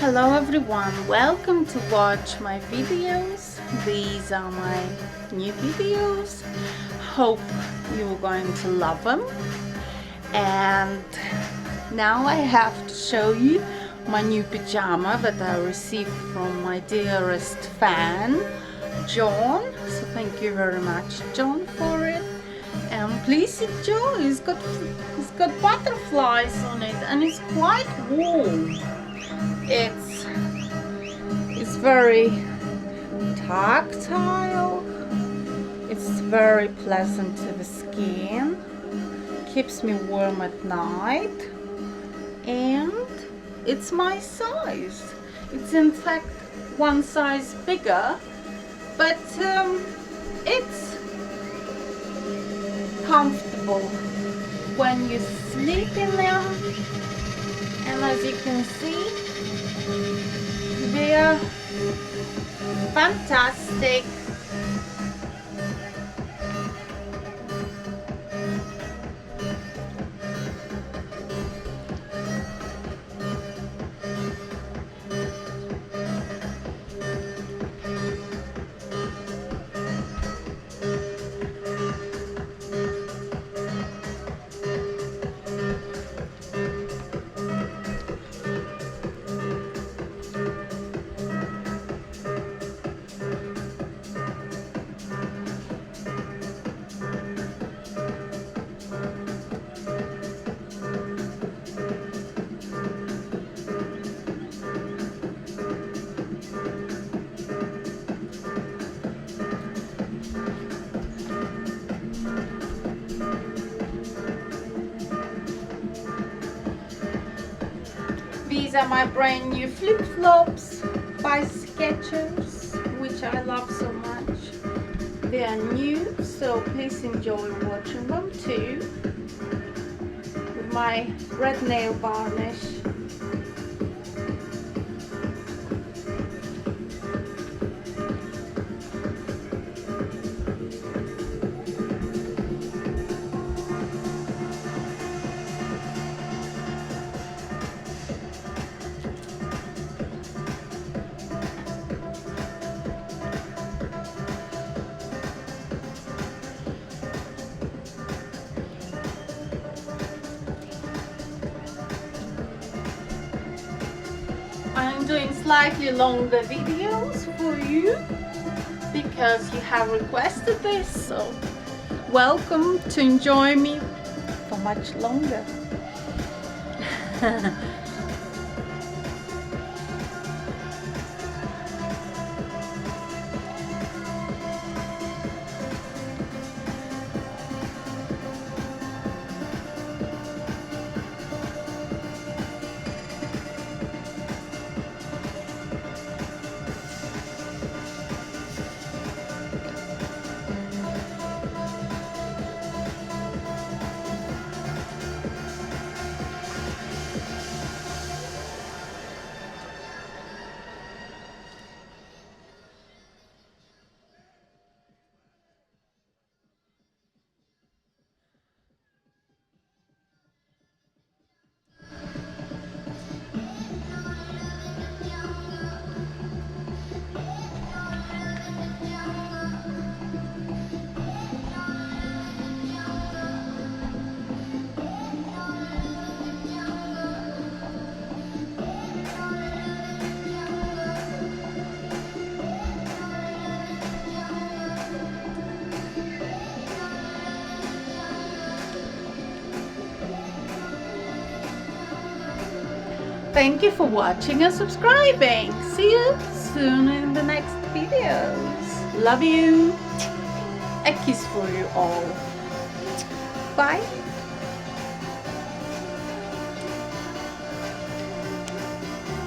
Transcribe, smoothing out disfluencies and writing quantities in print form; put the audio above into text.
Hello everyone, welcome to watch my videos. These are my new videos. Hope you're going to love them. And now I have to show you my new pyjama that I received from my dearest fan, John. So thank you very much, John, for it. And please enjoy. It's got butterflies on it and it's quite warm. It's very tactile. It's very pleasant to the skin. Keeps me warm at night. And it's my size. It's in fact one size bigger, but it's comfortable when you sleep in them. And as you can see, they are fantastic. These are my brand new flip-flops by Skechers, which I love so much. They are new, so please enjoy watching them too. With my red nail varnish. I'm doing slightly longer videos for you because you have requested this, so welcome to enjoy me for much longer. Thank you for watching and subscribing. See you soon in the next videos. Love you. A kiss for you all. Bye.